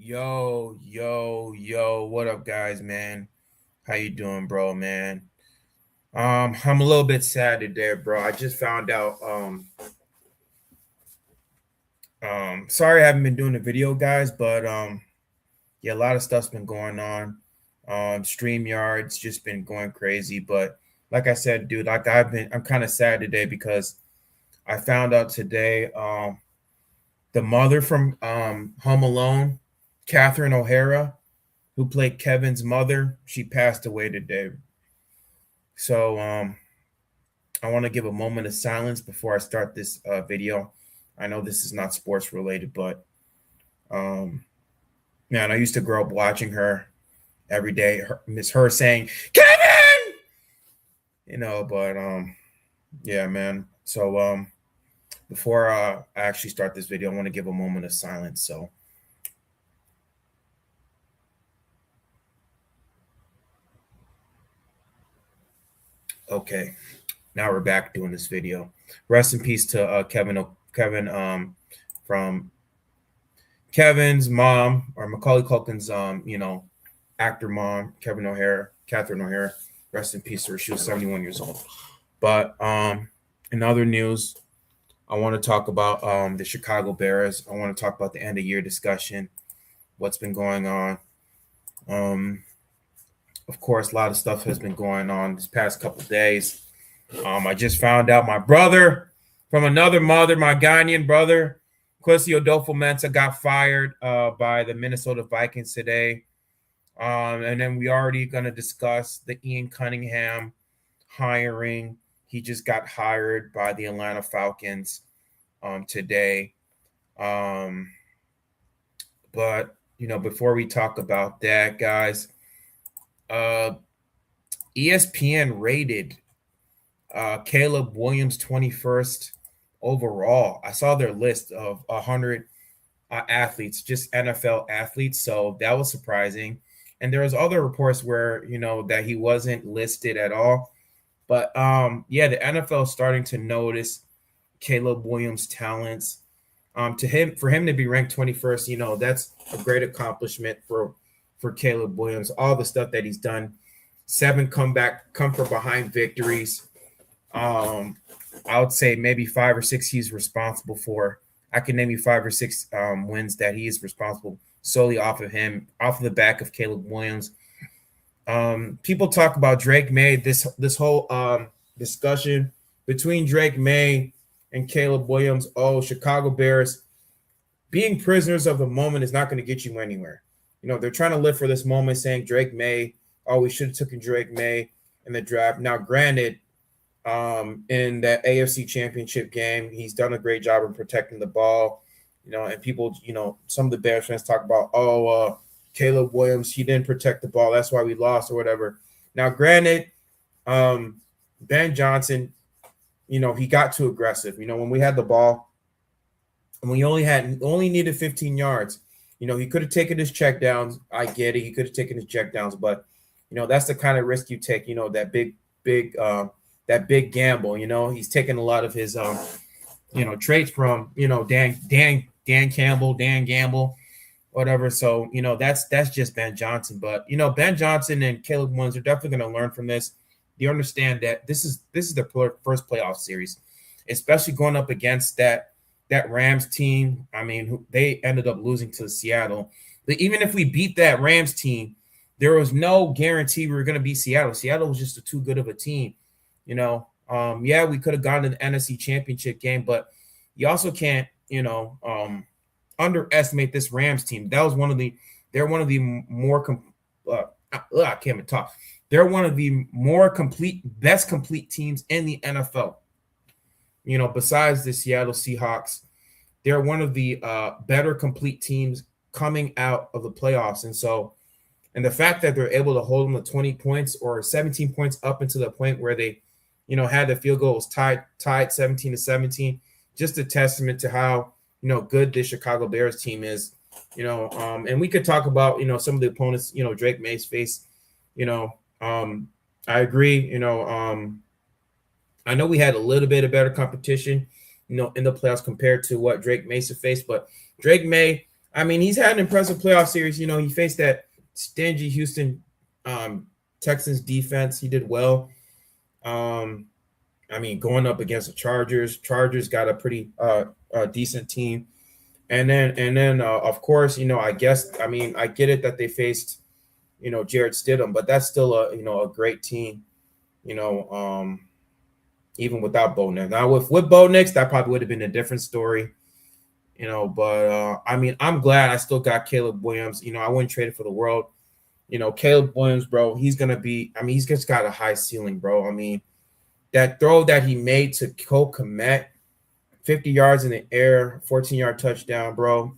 Yo, what up, guys, man? How you doing, bro, man? I'm a little bit sad today, bro. I just found out. Sorry I haven't been doing the video, guys, but yeah, a lot of stuff's been going on. StreamYard's just been going crazy, but like I said, dude, I'm kind of sad today because I found out today, the mother from Home Alone, Catherine O'Hara, who played Kevin's mother, she passed away today. So I want to give a moment of silence before I start this video. I know this is not sports related, but um, man, I used to grow up watching her every day. Miss her saying Kevin, but yeah, man. So before I actually start this video, I want to give a moment of silence. So okay, now we're back doing this video. Rest in peace to Kevin from Kevin's mom, or Macaulay Culkin's actor mom, Catherine O'Hara. Rest in peace to her. She was 71 years old. But in other news, I want to talk about the Chicago Bears. I want to talk about the end of year discussion, what's been going on. Um, of course, a lot of stuff has been going on this past couple of days. I just found out my brother from another mother, my Ghanaian brother, Kwesi Odofo-Mensah, got fired by the Minnesota Vikings today. And then we already going to discuss the Ian Cunningham hiring. He just got hired by the Atlanta Falcons today. But, before we talk about that, guys, ESPN rated Caleb Williams 21st overall. I saw their list of 100 athletes, just NFL athletes. So that was surprising. And there was other reports where, that he wasn't listed at all. But yeah, the NFL is starting to notice Caleb Williams' talents. For him to be ranked 21st, that's a great accomplishment for Caleb Williams. All the stuff that he's done, 7 come from behind victories. I would say maybe 5 or 6 he's responsible for. I can name you 5 or 6 wins that he is responsible solely off of him, off of the back of Caleb Williams. People talk about Drake May. This whole discussion between Drake May and Caleb Williams. Oh, Chicago Bears being prisoners of the moment is not going to get you anywhere. They're trying to live for this moment, saying Drake May. Oh, we should have taken Drake May in the draft. Now, granted, in that AFC Championship game, he's done a great job in protecting the ball. And people, some of the Bears fans talk about, Caleb Williams, he didn't protect the ball. That's why we lost or whatever. Now, granted, Ben Johnson, he got too aggressive. When we had the ball and we only needed 15 yards, he could have taken his check downs. I get it. He could have taken his check downs, but, that's the kind of risk you take, that big gamble. He's taking a lot of his, traits from, Dan Campbell, Dan Gamble, whatever. So, that's just Ben Johnson. But, Ben Johnson and Caleb Williams are definitely going to learn from this. You understand that this is their first playoff series, especially going up against that Rams team. I mean, they ended up losing to Seattle. But even if we beat that Rams team, there was no guarantee we were going to beat Seattle. Seattle was just too good of a team. Yeah, we could have gone to the NFC Championship game, but you also can't, underestimate this Rams team. They're one of the more I can't even talk. They're one of the best complete teams in the NFL. Besides the Seattle Seahawks, they're one of the better complete teams coming out of the playoffs. And the fact that they're able to hold them to 20 points or 17 points up into the point where they, had the field goals tied 17-17, just a testament to how, good this Chicago Bears team is. And we could talk about, some of the opponents, Drake May's face. I agree. I know we had a little bit of better competition, in the playoffs compared to what Drake May faced, but Drake May, I mean, he's had an impressive playoff series. You know, he faced that stingy Houston Texans defense. He did well. Um, I mean, going up against the Chargers got a pretty decent team. And then of course, you know, I mean, I get it that they faced, you know, Jared Stidham, but that's still a great team, you know, even without Bo Nix. Now with Bo Nix, that probably would have been a different story, you know, but I mean, I'm glad I still got Caleb Williams. You know, I wouldn't trade it for the world. You know, Caleb Williams, bro, he's just got a high ceiling, bro. I mean, that throw that he made to Cole Kmet, 50 yards in the air, 14-yard touchdown, bro.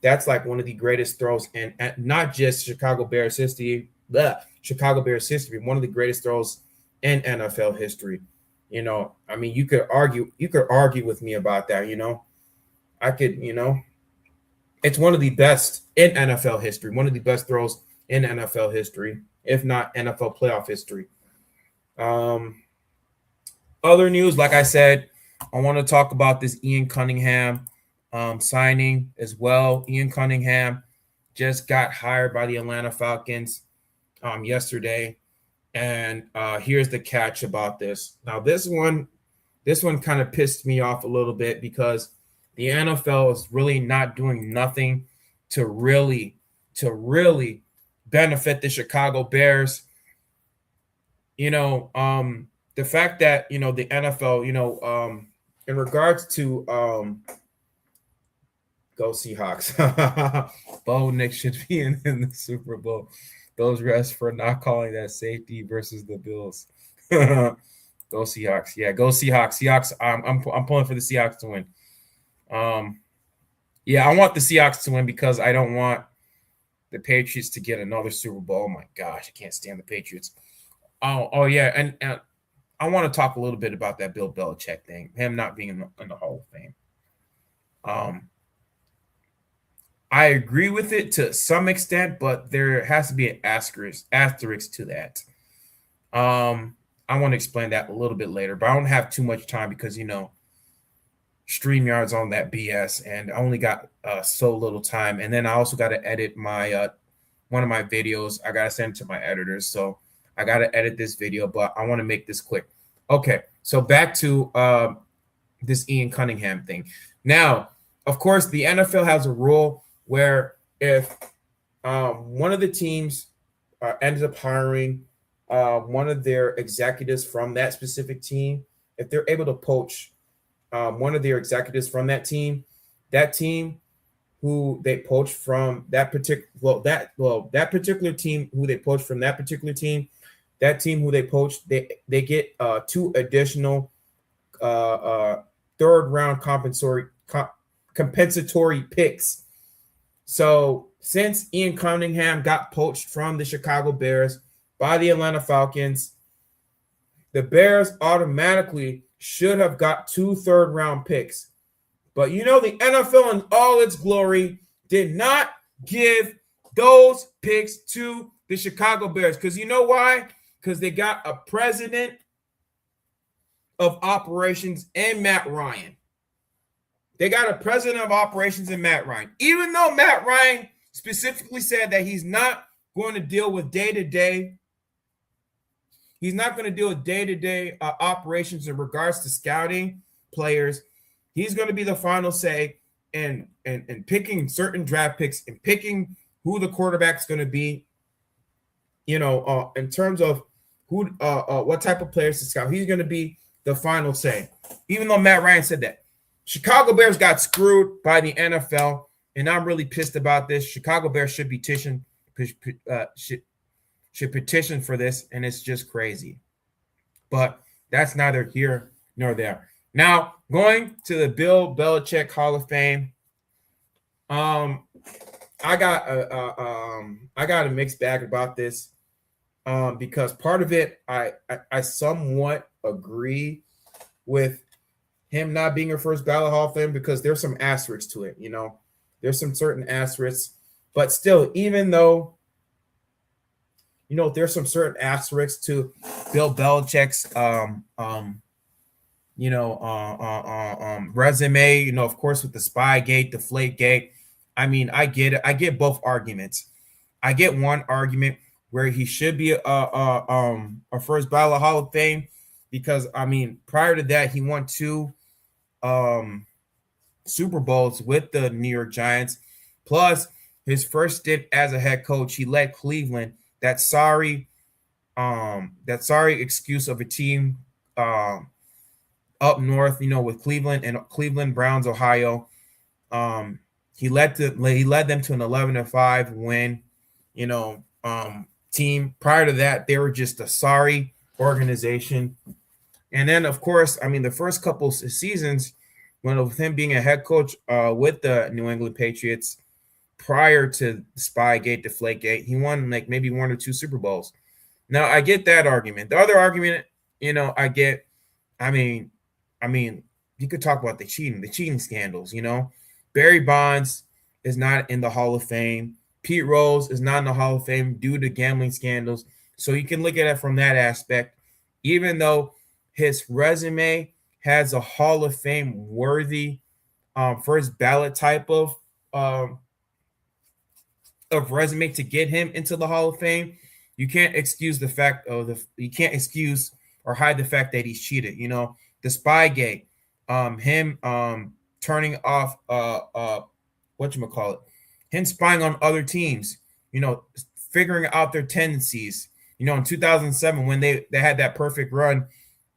That's like one of the greatest throws in not just Chicago Bears history, one of the greatest throws in NFL history. You know, I mean, you could argue with me about that, you know. I could, you know, it's one of the best in NFL history, one of the best throws in NFL history, if not NFL playoff history. Other news, like I said, I want to talk about this Ian Cunningham signing as well. Ian Cunningham just got hired by the Atlanta Falcons yesterday, and here's the catch about this. Now, this one kind of pissed me off a little bit because the NFL is really not doing nothing to really benefit the Chicago Bears. You know, the fact that, you know, the NFL, you know, in regards to go Seahawks. Bo Nix should be in the Super Bowl. Those refs for not calling that safety versus the Bills. Go Seahawks. Yeah, go Seahawks. Seahawks. I'm pulling for the Seahawks to win. Yeah, I want the Seahawks to win because I don't want the Patriots to get another Super Bowl. Oh my gosh, I can't stand the Patriots. Oh yeah, and I want to talk a little bit about that Bill Belichick thing, him not being in the Hall of Fame. I agree with it to some extent, but there has to be an asterisk to that. I want to explain that a little bit later, but I don't have too much time because, you know, StreamYard's on that BS, and I only got so little time. And then I also got to edit my one of my videos. I got to send it to my editors, so I got to edit this video, but I want to make this quick. Okay, so back to this Ian Cunningham thing. Now, of course, the NFL has a rule where if one of the teams ends up hiring one of their executives from that specific team, if they're able to poach one of their executives from that team who they poached from that particular team who they poached from that particular team, that team who they poached, they get 2 additional third round compensatory picks. So since Ian Cunningham got poached from the Chicago Bears by the Atlanta Falcons, the Bears automatically should have got 2 third-round picks. But you know, the NFL in all its glory did not give those picks to the Chicago Bears. Because you know why? Because they got a president of operations in Matt Ryan. They got a president of operations in Matt Ryan. Even though Matt Ryan specifically said that he's not going to deal with day-to-day operations in regards to scouting players. He's going to be the final say in picking certain draft picks and picking who the quarterback is going to be. You know, in terms of who, what type of players to scout, he's going to be the final say. Even though Matt Ryan said that, Chicago Bears got screwed by the NFL, and I'm really pissed about this. Chicago Bears should petition for this, and it's just crazy. But that's neither here nor there. Now, going to the Bill Belichick Hall of Fame, I got a mixed bag about this because part of it I somewhat agree with him not being a first ballot Hall of Fame because there's some asterisks to it. You know, there's some certain asterisks, but still, even though, you know, there's some certain asterisks to Bill Belichick's resume, you know, of course, with the Spygate, Deflategate, I mean, I get it. I get both arguments. I get one argument where he should be a first ballot Hall of Fame because I mean, prior to that, he won two um Super Bowls with the New York Giants. Plus, his first stint as a head coach, he led Cleveland. That sorry excuse of a team um up north, with Cleveland and Cleveland Browns, Ohio. Um, he led them to an 11-5 win. Team. Prior to that, they were just a sorry organization. And then, of course, I mean, the first couple seasons, when with him being a head coach with the New England Patriots, prior to Spygate, Deflategate, he won like maybe one or two Super Bowls. Now, I get that argument. The other argument, I get. I mean, I mean, you could talk about the cheating scandals. Barry Bonds is not in the Hall of Fame. Pete Rose is not in the Hall of Fame due to gambling scandals. So you can look at it from that aspect. Even though his resume has a Hall of Fame worthy first ballot type um, of resume to get him into the Hall of Fame, you can't excuse the fact of you can't excuse or hide the fact that he's cheated. The Spygate, him turning off what you call it, him spying on other teams, figuring out their tendencies. In 2007 when they had that perfect run,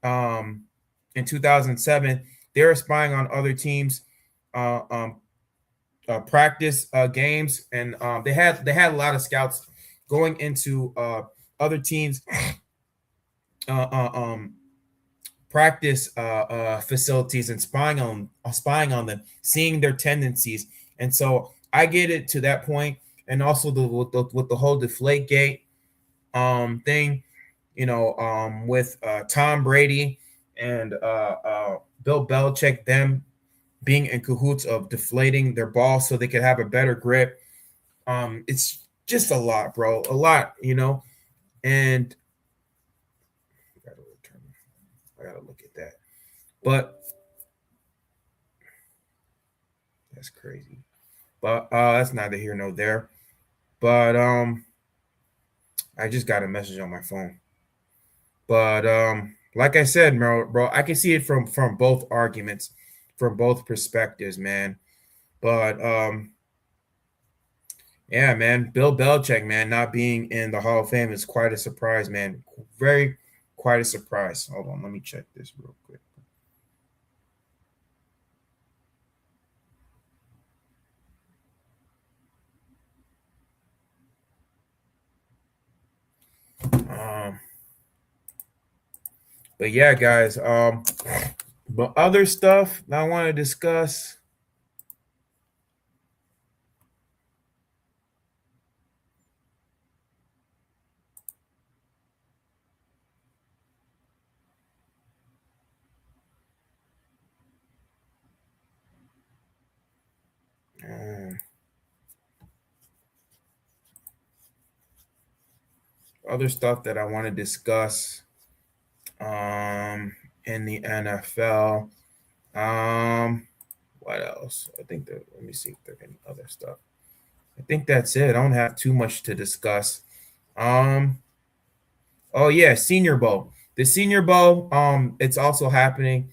in 2007 they were spying on other teams, uh, um, practice games, and they had a lot of scouts going into other teams' uh, uh, um, practice facilities and spying on them, seeing their tendencies. And so I get it to that point, and also with the whole Deflategate thing, with Tom Brady and Bill Belichick, them being in cahoots of deflating their ball so they could have a better grip. It's just a lot, bro. A lot, and I gotta look at that. But that's crazy. But that's neither here nor there. But I just got a message on my phone. But like I said, bro, I can see it from both arguments, from both perspectives, man. But yeah, man, Bill Belichick, man, not being in the Hall of Fame is quite a surprise, man. Very quite a surprise. Hold on, let me check this real quick. Um, but yeah, guys. But other stuff that I want to discuss. Um, Other stuff that I want to discuss. In the NFL. What else? I think that. Let me see if there's any other stuff. I think that's it. I don't have too much to discuss. Um, Oh yeah, Senior Bowl. The Senior Bowl, it's also happening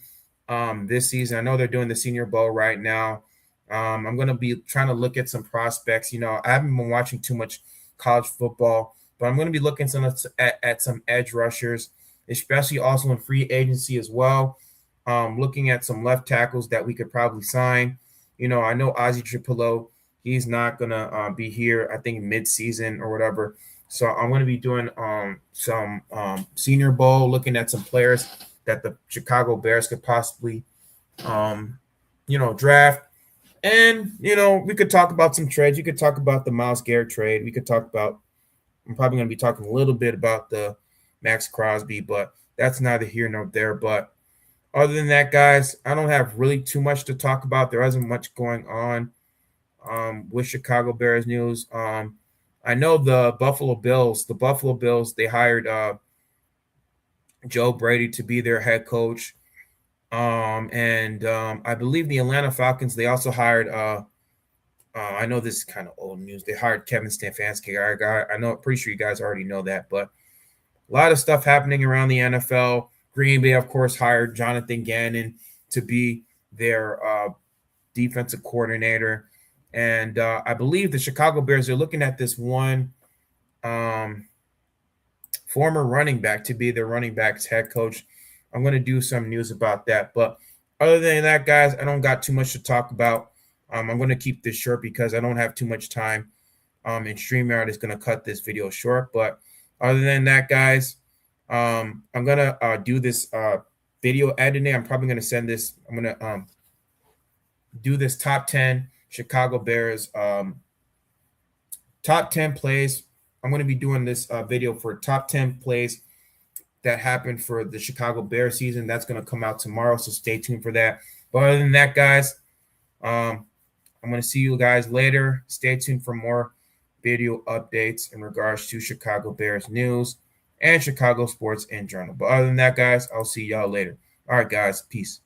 this season. I know they're doing the Senior Bowl right now. I'm gonna be trying to look at some prospects. I haven't been watching too much college football, but I'm gonna be looking at some edge rushers, especially also in free agency as well. Looking at some left tackles that we could probably sign. I know Ozzy Tripolo, he's not gonna be here. I think mid-season or whatever. So I'm going to be doing some Senior Bowl, looking at some players that the Chicago Bears could possibly, draft. And we could talk about some trades. You could talk about the Myles Garrett trade. We could talk about. I'm probably going to be talking a little bit about the Max Crosby, but that's neither here nor there. But other than that, guys, I don't have really too much to talk about. There isn't much going on with Chicago Bears news. I know the Buffalo Bills, they hired Joe Brady to be their head coach. And I believe the Atlanta Falcons, they also hired I know this is kind of old news. They hired Kevin Stefanski. I know, pretty sure you guys already know that, but a lot of stuff happening around the NFL. Green Bay, of course, hired Jonathan Gannon to be their defensive coordinator. And I believe the Chicago Bears are looking at this one former running back to be their running backs head coach. I'm going to do some news about that. But other than that, guys, I don't got too much to talk about. I'm going to keep this short because I don't have too much time. And StreamYard is going to cut this video short. But other than that, guys, I'm going to do this video editing. I'm probably going to send this. I'm going to do this top 10 Chicago Bears top 10 plays. I'm going to be doing this video for top 10 plays that happened for the Chicago Bears season. That's going to come out tomorrow, so stay tuned for that. But other than that, guys, I'm going to see you guys later. Stay tuned for more video updates in regards to Chicago Bears news and Chicago sports in general. But other than that, guys, I'll see y'all later. All right, guys, peace.